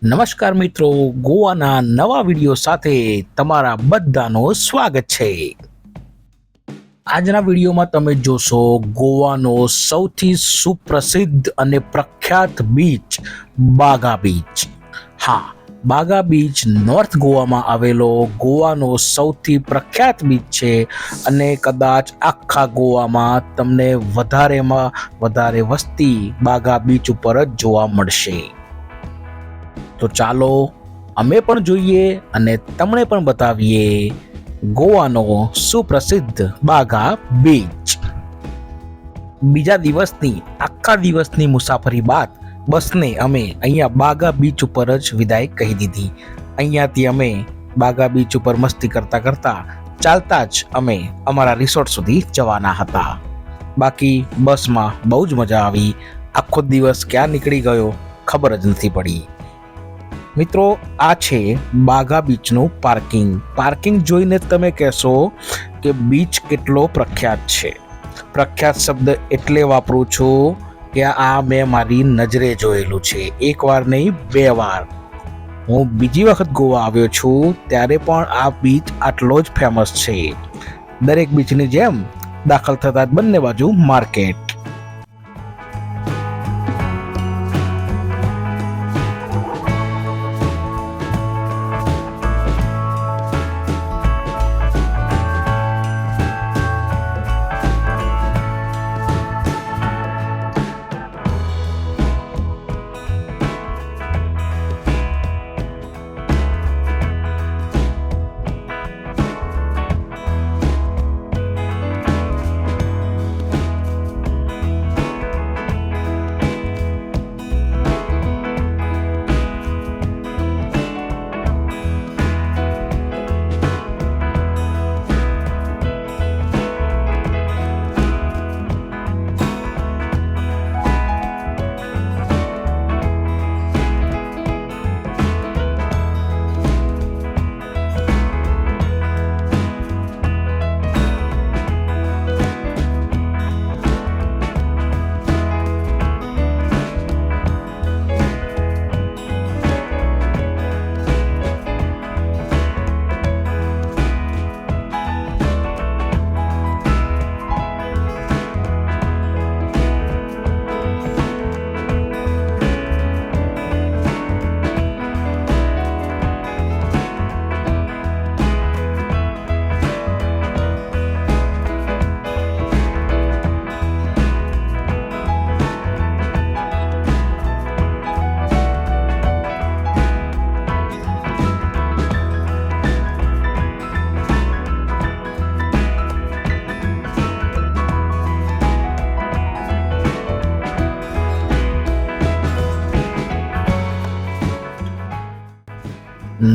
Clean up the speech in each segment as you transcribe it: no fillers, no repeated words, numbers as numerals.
નમસ્કાર મિત્રો, ગોવાના નવા વિડીયો સાથે તમારા બધાનો સ્વાગત છે। આજના વિડીયોમાં તમે જોશો ગોવાનો સૌથી સુપ્રસિદ્ધ અને પ્રખ્યાત બીચ બાગા બીચ। હા, બાગા બીચ નોર્થ ગોવામાં આવેલો ગોવાનો સૌથી પ્રખ્યાત બીચ છે અને કદાચ આખા ગોવામાં તમને વધારેમાં વધારે વસ્તી બાગા બીચ ઉપર જ જોવા મળશે। તો ચાલો અમે પણ જોઈએ અને તમને પણ બતાવીએ ગોવાનો સુપ્રસિદ્ધ બાગા બીચ। બીજા દિવસની આખા દિવસની મુસાફરી બાદ બસને અમે અહીંયા બાગા બીચ ઉપર જ વિદાય કહી દીધી। અહીંયાથી અમે બાગા બીચ ઉપર મસ્તી કરતા કરતા ચાલતા જ અમે અમારા રિસોર્ટ સુધી જવાના હતા। બાકી બસમાં બહુ જ મજા આવી। આખો દિવસ ક્યાં નીકળી ગયો ખબર જ નથી પડી। મિત્રો, આ છે બાગા બીચનું પાર્કિંગ જોઈને તમે કહેશો કે બીચ કેટલો પ્રખ્યાત છે। પ્રખ્યાત શબ્દ એટલે વાપરું છું કે આ મેં મારી નજરે જોયેલું છે, એક વાર નહીં 2 વાર। હું બીજી વખત ગોવા આવ્યો છું ત્યારે પણ આ બીચ આટલો જ ફેમસ છે। દરેક બીચની જેમ દાખલ થતા જ બંને બાજુ માર્કેટ।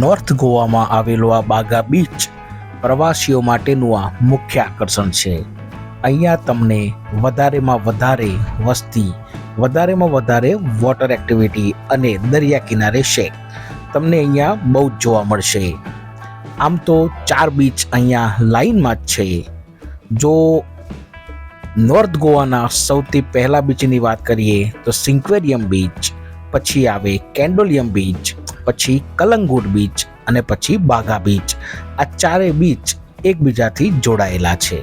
નોર્થ ગોવામાં આવેલો આ બાગા બીચ પ્રવાસીઓ માટેનું આ મુખ્ય આકર્ષણ છે। અહીંયા તમને વધારેમાં વધારે વસ્તી, વધારેમાં વધારે વોટર એક્ટિવિટી અને દરિયા કિનારે શેક તમને અહીંયા બહુ જ જોવા મળશે। આમ તો 4 બીચ અહીંયા લાઈનમાં જ છે। જો નોર્થ ગોવાના સૌથી પહેલા બીચની વાત કરીએ તો સિંક્વેરિયમ બીચ, પછી આવે કેન્ડોલિયમ બીચ, પછી કલંગુટ બીચ અને પછી બાગા બીચ। આ 4 બીચ એકબીજાથી જોડાયેલા છે।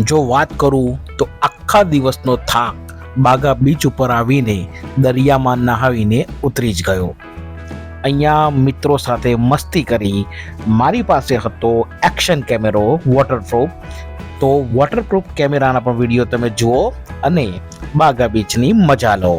જો વાત કરું તો આખા દિવસનો થાક બાગા બીચ ઉપર આવીને દરિયામાં નહાવીને ઉતરી જ ગયો। અહીંયા મિત્રો સાથે મસ્તી કરી મારી પાસે હતો એક્શન કેમેરો વોટરપ્રૂફ। તો વોટરપ્રૂફ કેમેરાના પણ વિડીયો તમે જુઓ અને બાગા બીચની મજા લો।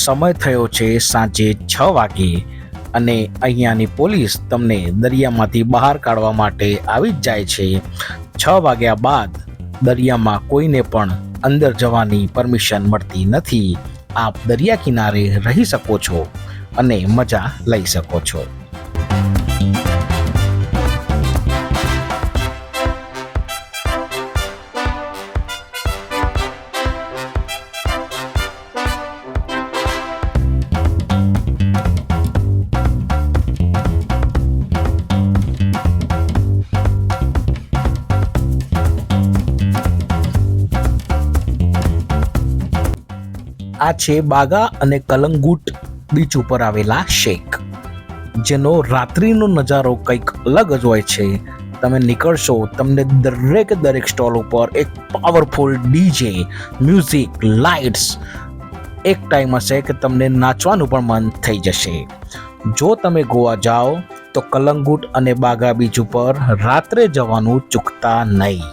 સમય થયો છે સાંજે 6 વાગે અને અહીંયાની પોલીસ તમને દરિયામાંથી બહાર કાઢવા માટે આવી જ જાય છે. 6 વાગ્યા બાદ દરિયામાં કોઈને પણ અંદર જવાની પરમિશન મળતી નથી. આપ દરિયા કિનારે રહી શકો છો અને મજા લઈ શકો છો. આ છે બાગા અને કલંગુટ બીચ ઉપર આવેલા શેક, જેનો રાત્રિનો નજારો કંઈક અલગ જ હોય છે. તમે નીકળશો, તમને દરેક સ્ટોલ ઉપર એક પાવરફુલ ડીજે, મ્યુઝિક, લાઇટ્સ, એક ટાઈમ હશે કે તમને નાચવાનું પણ મન થઈ જશે. જો તમે ગોવા જાઓ તો કલંગુટ અને બાગા બીચ ઉપર રાત્રે જવાનું ચૂકતા નહીં.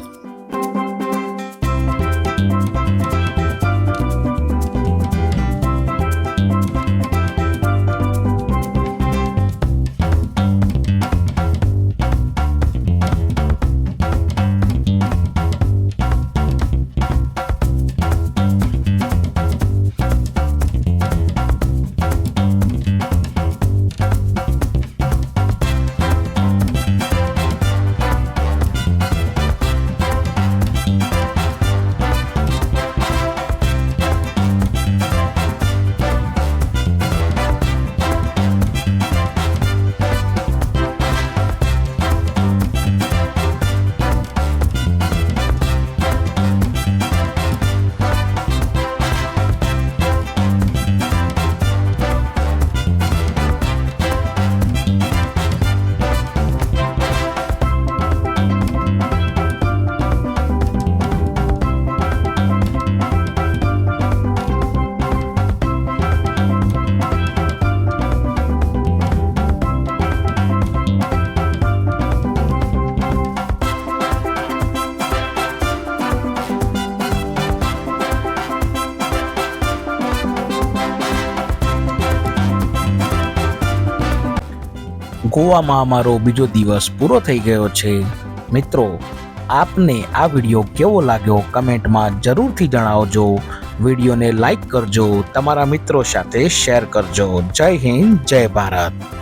ગોવામાં અમારો બીજો દિવસ પૂરો થઈ ગયો છે. મિત્રો, આપને આ વિડીયો કેવો લાગ્યો કમેન્ટમાં જરૂરથી જણાવજો. વિડીયોને લાઈક કરજો, તમારા મિત્રો સાથે શેર કરજો. જય હિન્દ, જય ભારત.